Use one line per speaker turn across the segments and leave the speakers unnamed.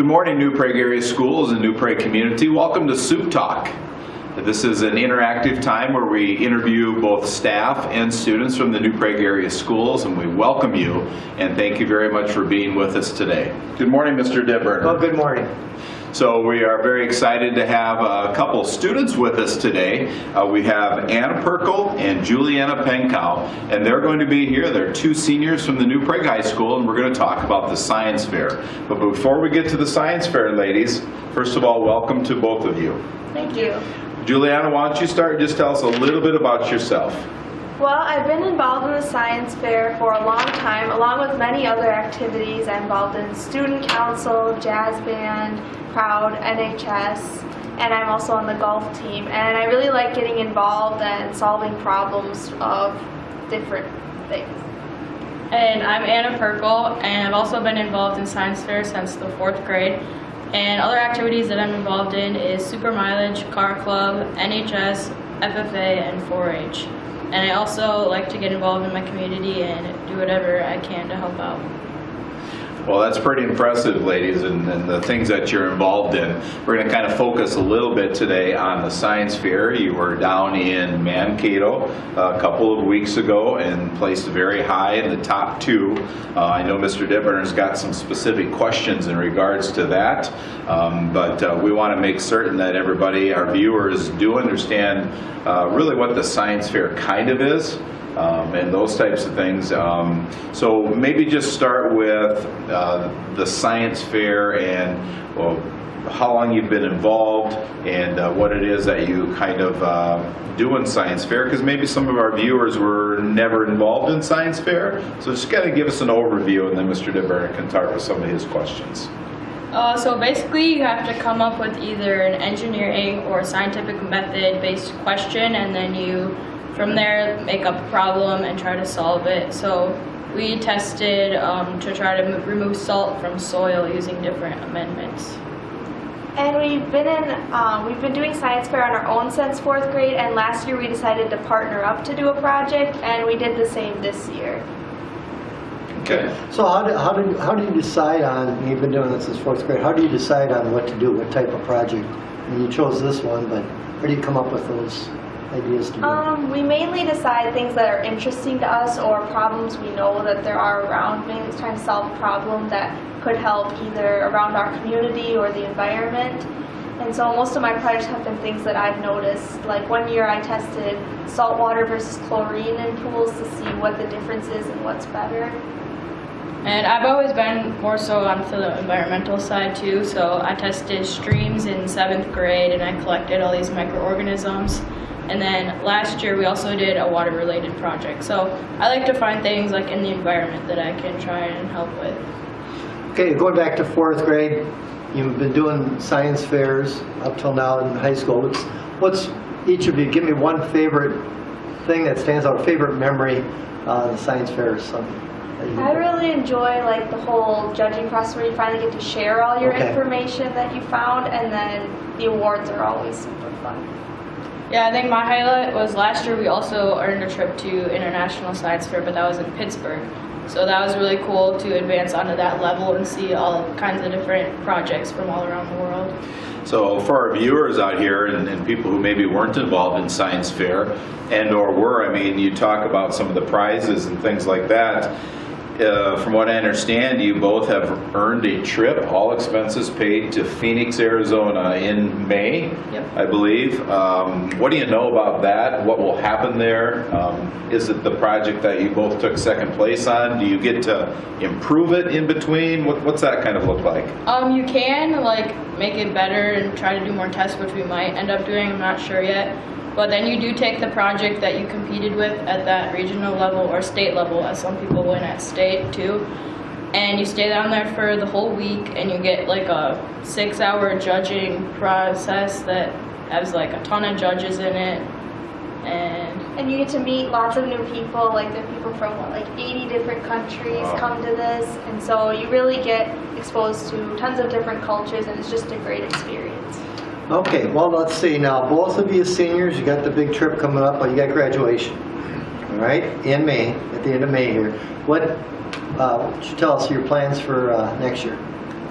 Good morning, New Prague area schools and New Prague community. Welcome to Supt Talk. This is an interactive time where we interview both staff and students from the New Prague area schools, and we welcome you and thank you very much for being with us today. Good morning, Mr. Hipburner.
Well, good morning.
So we are very excited to have a couple students with us today. We have Anna Perkel and Juliana Penkow, and they're going to be here. They're two seniors from the New Prague High School, and we're going to talk about the science fair. But before we get to the science fair, ladies, first of all, welcome to both of you.
Thank you.
Juliana, why don't you start and just tell us a little bit about yourself.
Well, I've been involved in the science fair for a long time, along with many other activities. I'm involved in student council, jazz band, Proud, NHS, and I'm also on the golf team. And I really like getting involved and solving problems of different things.
And I'm Anna Perkel, and I've also been involved in science fair since the 4th grade. And other activities that I'm involved in is super mileage, car club, NHS, FFA, and 4-H. And I also like to get involved in my community and do whatever I can to help out.
Well, that's pretty impressive, ladies, and the things that you're involved in. We're going to kind of focus a little bit today on the science fair. You were down in Mankato a couple of weeks ago and placed very high in the top 2. I know Mr. Hipburner's got some specific questions in regards to that, but we want to make certain that everybody, our viewers, do understand really what the science fair kind of is. And those types of things. So maybe just start with the science fair and how long you've been involved and what it is that you kind of do in science fair, because maybe some of our viewers were never involved in science fair. So just kind of give us an overview, and then Mr. Hipburner can start with some of his questions.
So basically you have to come up with either an engineering or scientific method based question, and then you from there make up a problem and try to solve it. So we tested to try to remove salt from soil using different amendments.
And we've been doing science fair on our own since 4th grade, and last year we decided to partner up to do a project, and we did the same this year.
Okay.
So how do you decide on, you've been doing this since 4th grade, how do you decide on what to do, what type of project? I mean, you chose this one, but where do you come up with those ideas to do?
We mainly decide things that are interesting to us or problems we know that there are around, mainly trying to solve a problem that could help either around our community or the environment. And so most of my projects have been things that I've noticed. Like one year I tested salt water versus chlorine in pools to see what the difference is and what's better.
And I've always been more so onto the environmental side too, so I tested streams in 7th grade and I collected all these microorganisms. And then last year we also did a water related project. So I like to find things like in the environment that I can try and help with.
Okay, going back to 4th grade, you've been doing science fairs up till now in high school. What's each of you, give me one favorite thing that stands out, a favorite memory the science fair or something.
I really enjoy like the whole judging process where you finally get to share all your information that you found, and then the awards are always super fun.
Yeah, I think my highlight was last year we also earned a trip to International Science Fair, but that was in Pittsburgh. So that was really cool to advance onto that level and see all kinds of different projects from all around the world.
So for our viewers out here and people who maybe weren't involved in science fair and or were, I mean, you talk about some of the prizes and things like that. From what I understand, you both have earned a trip, all expenses paid, to Phoenix, Arizona in May,
Yep.
I believe. What do you know about that? What will happen there? Is it the project that you both took 2nd place on? Do you get to improve it in between? What's that kind of look like?
You can like make it better and try to do more tests, which we might end up doing, I'm not sure yet. But then you do take the project that you competed with at that regional level or state level, as some people win at state too, and you stay down there for the whole week and you get like a 6-hour judging process that has like a ton of judges in it.
And you get to meet lots of new people, like the people from like 80 different countries come to this, and so you really get exposed to tons of different cultures, and it's just a great experience.
Okay, well, let's see now. Both of you seniors, you got the big trip coming up, but you got graduation, all right, in May, at the end of May here. What would you tell us your plans for next year?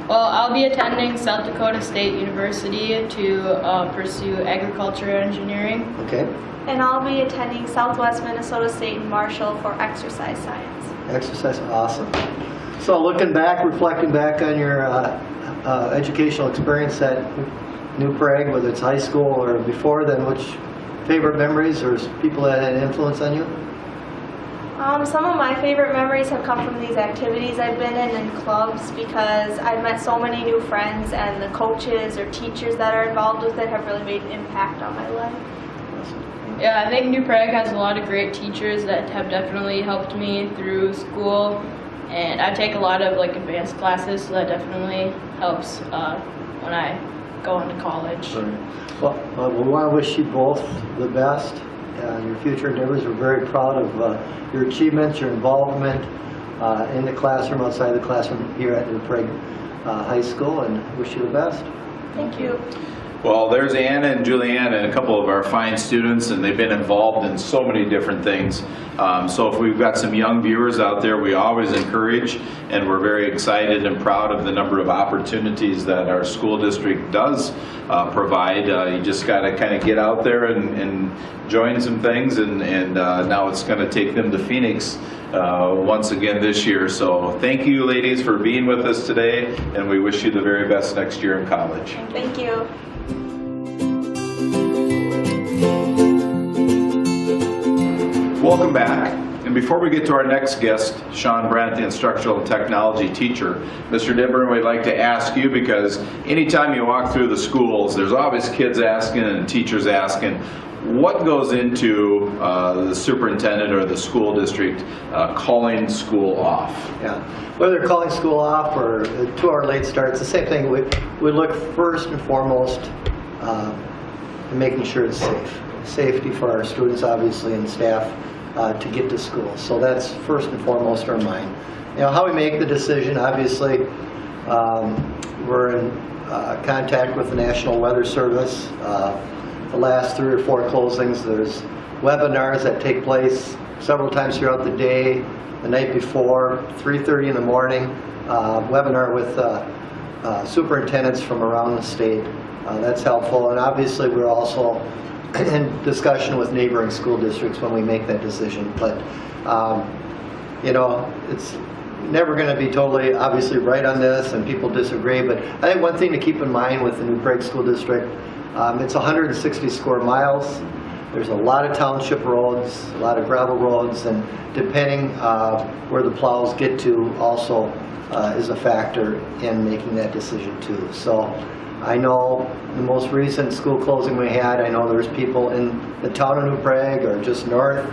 Well, I'll be attending South Dakota State University to pursue agriculture engineering.
Okay.
And I'll be attending Southwest Minnesota State in Marshall for exercise science.
Exercise, awesome. So looking back, reflecting back on your educational experience at New Prague, whether it's high school or before then, which favorite memories or people that had an influence on you?
Some of my favorite memories have come from these activities I've been in and clubs because I've met so many new friends, and the coaches or teachers that are involved with it have really made an impact on my life.
Yeah, I think New Prague has a lot of great teachers that have definitely helped me through school, and I take a lot of like advanced classes, so that definitely helps when I go on to college.
Well, we want to wish you both the best in your future endeavors. We're very proud of your achievements, your involvement in the classroom, outside the classroom here at New Prague High School, and wish you the best.
Thank you.
Well, there's Anna and Julianne and a couple of our fine students, and they've been involved in so many different things. So if we've got some young viewers out there, we always encourage, and we're very excited and proud of the number of opportunities that our school district does provide. You just got to kind of get out there and join some things, and now it's going to take them to Phoenix once again this year. So thank you, ladies, for being with us today, and we wish you the very best next year in college.
Thank you.
Welcome back. And before we get to our next guest, Shawn Brandt, the instructional technology teacher, Mr. Hipburner, we'd like to ask you, because anytime you walk through the schools, there's always kids asking and teachers asking, what goes into the superintendent or the school district calling school off?
Yeah, whether they're calling school off or 2-hour late starts, the same thing. We look first and foremost in making sure it's safe. Safety for our students, obviously, and staff to get to school. So that's first and foremost our mind. You know, how we make the decision, obviously, we're in contact with the National Weather Service. The last 3 or 4 closings, there's webinars that take place several times throughout the day. The night before, 3:30 in the morning, webinar with superintendents from around the state. That's helpful. And obviously, we're also in discussion with neighboring school districts when we make that decision. But, you know, it's never going to be totally, obviously, right on this, and people disagree. But I think one thing to keep in mind with the New Prague School District, it's 160 square miles. There's a lot of township roads, a lot of gravel roads, and depending where the plows get to also is a factor in making that decision too. So I know the most recent school closing we had, I know there's people in the town of New Prague or just north,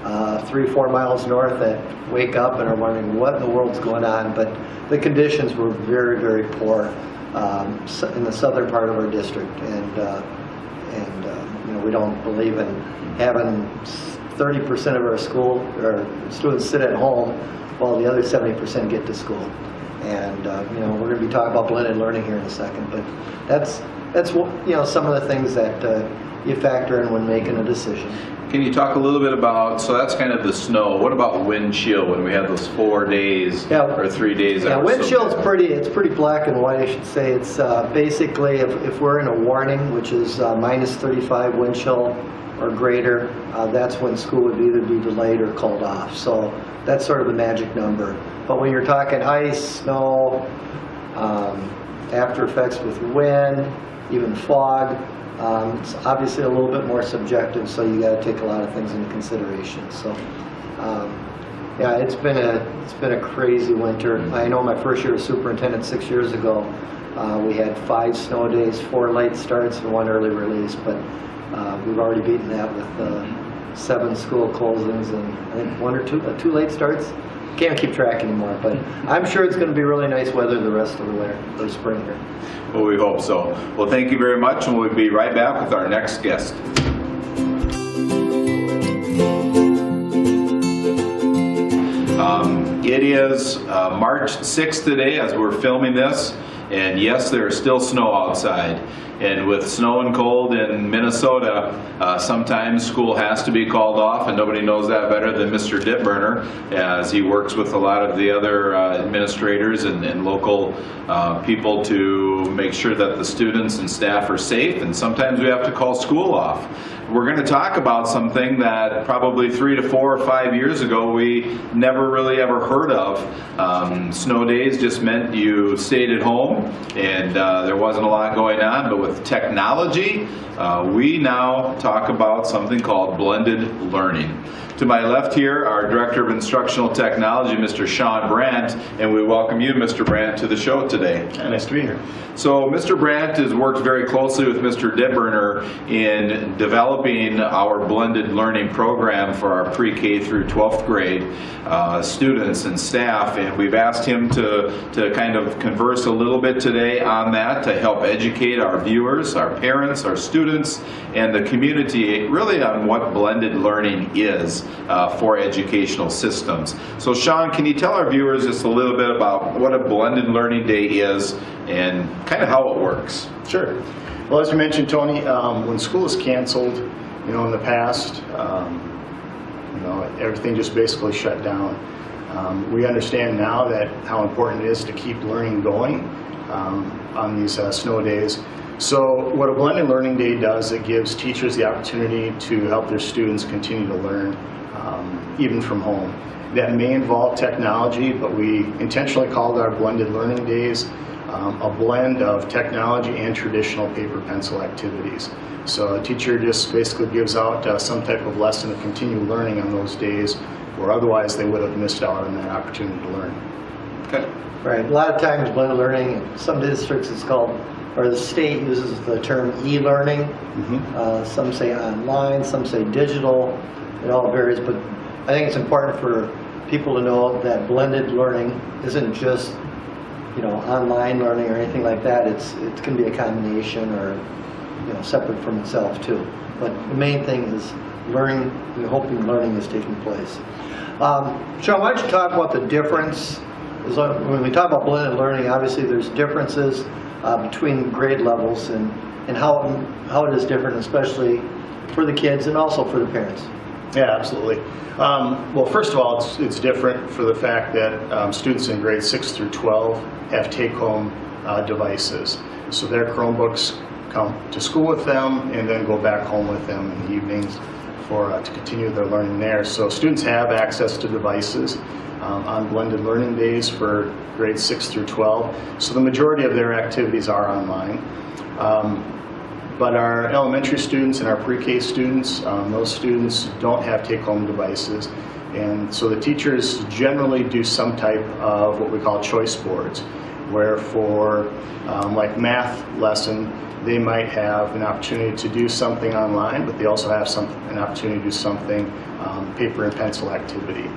3-4 miles north, that wake up and are wondering what in the world's going on. But the conditions were very, very poor in the southern part of our district, and you know, we don't believe in having 30% of our students sit at home while the other 70% get to school. And you know, we're going to be talking about blended learning here in a second, but that's what, you know, some of the things that you factor in when making a decision.
Can you talk a little bit about, so that's kind of the snow, what about wind chill when we had those 4 days or 3 days?
Yeah, wind chill is pretty black and white, I should say. It's basically if we're in a warning, which is minus 35 wind chill or greater, that's when school would either be delayed or called off. So that's sort of the magic number. But when you're talking ice, snow, after effects with wind, even fog, it's obviously a little bit more subjective, so you got to take a lot of things into consideration. So, yeah, it's been a crazy winter. I know my first year as superintendent 6 years ago, we had 5 snow days, 4 late starts, and 1 early release. But we've already beaten that with 7 school closings and I think 1 or 2 late starts. Can't keep track anymore, but I'm sure it's going to be really nice weather the rest of the winter or spring here.
Well, we hope so. Well, thank you very much, and we'll be right back with our next guest. It is March 6th today as we're filming this, and yes, there's still snow outside. And with snow and cold in Minnesota, sometimes school has to be called off, and nobody knows that better than Mr. Hipburner, as he works with a lot of the other administrators and local people to make sure that the students and staff are safe, and sometimes we have to call school off. We're going to talk about something that probably 3 to 4 or 5 years ago we never really ever heard of. Snow days just meant you stayed at home and there wasn't a lot going on, but with technology, we now talk about something called blended learning. To my left here, our Director of Instructional Technology, Mr. Shawn Brandt, and we welcome you, Mr. Brandt, to the show today.
Nice to be here.
So Mr. Brandt has worked very closely with Mr. Hipburner in developing our blended learning program for our pre-K through 12th grade students and staff, and we've asked him to kind of converse a little bit today on that to help educate our viewers, our parents, our students, and the community really on what blended learning is for educational systems. So Shawn, can you tell our viewers just a little bit about what a blended learning day is and kind of how it works?
Sure. Well, as you mentioned, Tony, when school is canceled, in the past, everything just basically shut down. We understand now that how important it is to keep learning going on these snow days. So what a blended learning day does, it gives teachers the opportunity to help their students continue to learn, even from home. That may involve technology, but we intentionally called our blended learning days a blend of technology and traditional paper pencil activities. So a teacher just basically gives out some type of lesson of continued learning on those days, where otherwise they would have missed out on that opportunity to learn.
Okay.
Right. A lot of times blended learning, in some districts it's called, or the state uses the term e-learning.
Mm-hmm.
Some say online, some say digital. It all varies, but I think it's important for people to know that blended learning isn't just online learning or anything like that. It can be a combination or separate from itself too. But the main thing is learning. We're hoping learning is taking place. Shawn, why don't you talk about the difference? When we talk about blended learning, obviously there's differences between grade levels and how it is different, especially for the kids and also for the parents.
Yeah, absolutely. Well, first of all, it's different for the fact that students in grades 6 through 12 have take-home devices. So their Chromebooks come to school with them and then go back home with them in the evenings to continue their learning there. So students have access to devices on blended learning days for grades 6 through 12. So the majority of their activities are online. But our elementary students and our pre-K students, those students don't have take-home devices. And so the teachers generally do some type of what we call choice boards, where for like math lesson, they might have an opportunity to do something online, but they also have an opportunity to do something paper and pencil activity.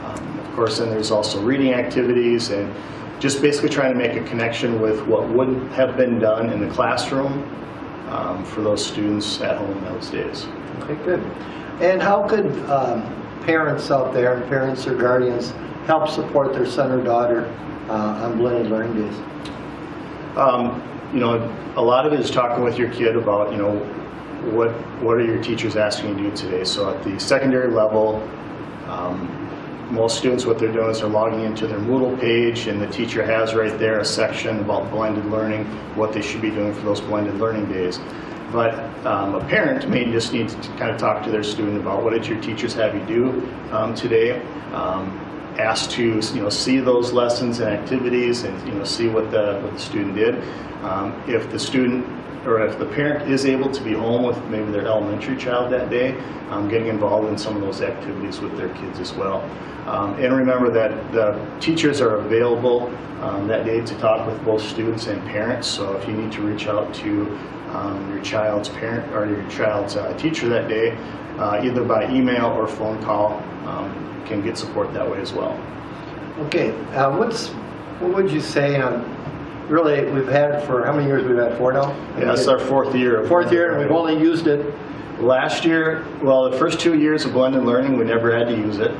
Of course, then there's also reading activities and just basically trying to make a connection with what would have been done in the classroom for those students at home those days.
Okay, good. And how could parents out there, parents or guardians, help support their son or daughter on blended learning days?
A lot of it is talking with your kid about, what are your teachers asking you to do today? So at the secondary level, most students, what they're doing is they're logging into their Moodle page, and the teacher has right there a section about blended learning, what they should be doing for those blended learning days. But a parent may just need to kind of talk to their student about what did your teachers have you do today. Ask to see those lessons and activities and see what the student did. If the student or if the parent is able to be home with maybe their elementary child that day, getting involved in some of those activities with their kids as well. And remember that the teachers are available that day to talk with both students and parents. So if you need to reach out to your child's parent or your child's teacher that day, either by email or phone call, can get support that way as well.
Okay, what would you say really, we've had it for how many years? We've had 4 now?
Yeah, it's our 4th year.
Fourth year, and we've only used it.
Last year, well, the first 2 years of blended learning, we never had to use it.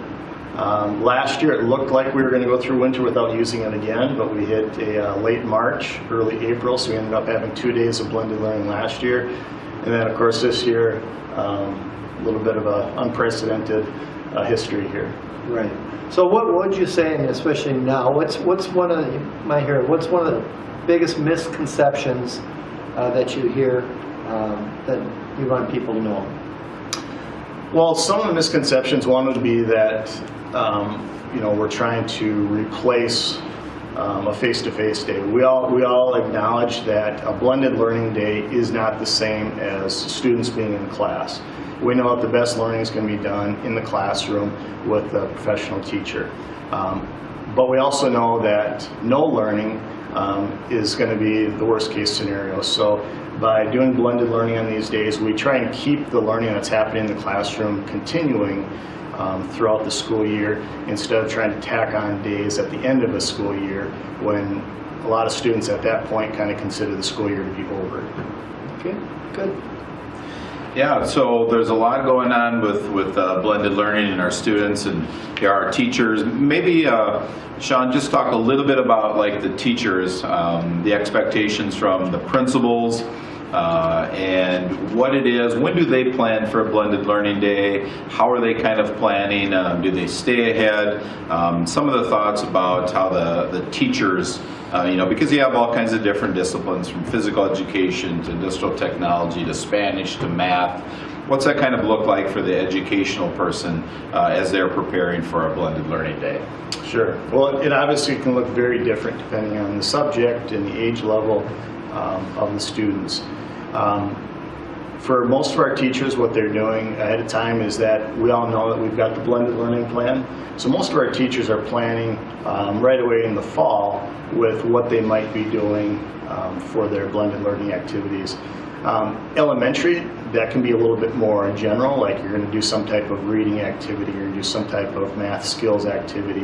Last year, it looked like we were going to go through winter without using it again, but we hit a late March, early April, so we ended up having 2 days of blended learning last year. And then, of course, this year, a little bit of an unprecedented history here.
Right. So what would you say, and especially now, what's one of the, might hear, what's one of the biggest misconceptions that you hear that you want people to know?
Well, some of the misconceptions, one would be that we're trying to replace a face-to-face day. We all acknowledge that a blended learning day is not the same as students being in class. We know that the best learning is going to be done in the classroom with a professional teacher. But we also know that no learning is going to be the worst case scenario. So by doing blended learning on these days, we try and keep the learning that's happening in the classroom continuing throughout the school year, instead of trying to tack on days at the end of a school year when a lot of students at that point kind of consider the school year to be over.
Okay, good.
Yeah, so there's a lot going on with blended learning and our students and our teachers. Maybe, Shawn, just talk a little bit about like the teachers, the expectations from the principals, and what it is. When do they plan for a blended learning day? How are they kind of planning? Do they stay ahead? Some of the thoughts about how the teachers, because you have all kinds of different disciplines, from physical education to industrial technology to Spanish to math. What's that kind of look like for the educational person as they're preparing for a blended learning day?
Sure. Well, it obviously can look very different depending on the subject and the age level of the students. For most of our teachers, what they're doing ahead of time is that we all know that we've got the blended learning plan. So most of our teachers are planning right away in the fall with what they might be doing for their blended learning activities. Elementary, that can be a little bit more general, like you're going to do some type of reading activity or do some type of math skills activity.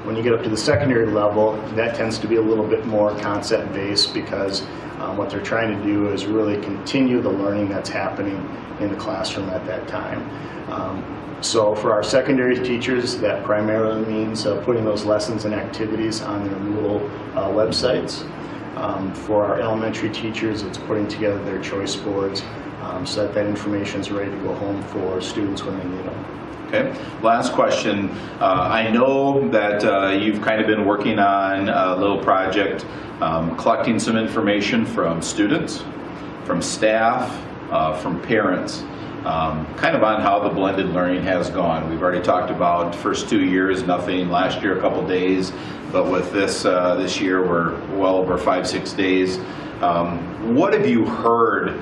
When you get up to the secondary level, that tends to be a little bit more concept-based, because what they're trying to do is really continue the learning that's happening in the classroom at that time. So for our secondary teachers, that primarily means putting those lessons and activities on their Moodle websites. For our elementary teachers, it's putting together their choice boards so that information is ready to go home for students when they need them.
Okay. Last question. I know that you've kind of been working on a little project, collecting some information from students, from staff, from parents, kind of on how the blended learning has gone. We've already talked about first 2 years, nothing. Last year, a couple days. But with this year, we're well over 5-6 days. What have you heard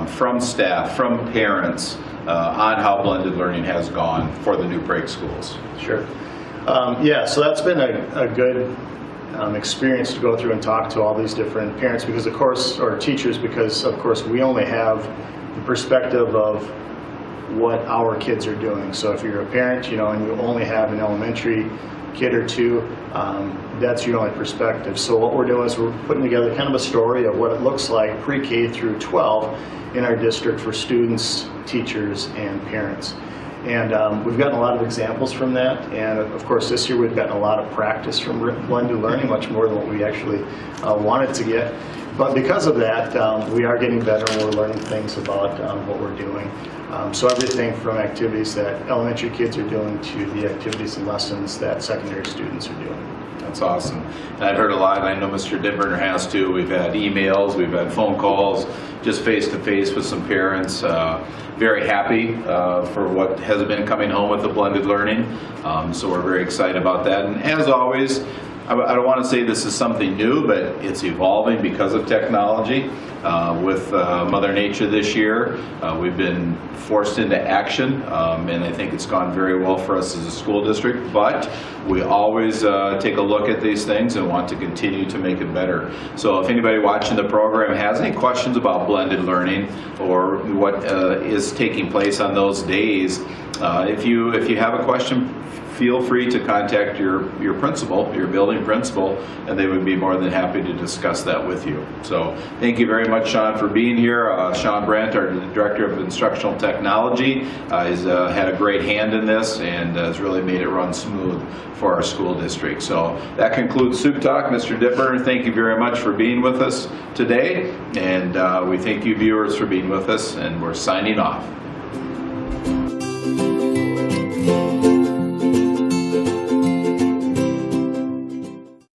from staff, from parents, on how blended learning has gone for the new Prague schools?
Sure. Yeah, so that's been a good experience to go through and talk to all these different parents, because of course, or teachers, because of course we only have the perspective of what our kids are doing. So if you're a parent, and you only have an elementary kid or two, that's your only perspective. So what we're doing is we're putting together kind of a story of what it looks like pre-K through 12 in our district for students, teachers, and parents. And we've gotten a lot of examples from that, and of course this year we've gotten a lot of practice from blended learning, much more than what we actually wanted to get. But because of that, we are getting better, and we're learning things about what we're doing. So everything from activities that elementary kids are doing to the activities and lessons that secondary students are doing.
That's awesome. And I've heard a lot, and I know Mr. Hipburner has too. We've had emails, we've had phone calls, just face-to-face with some parents. Very happy for what has been coming home with the blended learning. So we're very excited about that. And as always, I don't want to say this is something new, but it's evolving because of technology. With Mother Nature this year, we've been forced into action, and I think it's gone very well for us as a school district, but we always take a look at these things and want to continue to make it better. So if anybody watching the program has any questions about blended learning or what is taking place on those days, if you have a question, feel free to contact your principal, your building principal, and they would be more than happy to discuss that with you. So thank you very much, Shawn, for being here. Shawn Brandt, our Director of Instructional Technology, has had a great hand in this and has really made it run smooth for our school district. So that concludes Supt Talk. Mr. Hipburner, thank you very much for being with us today, and we thank you viewers for being with us, and we're signing off.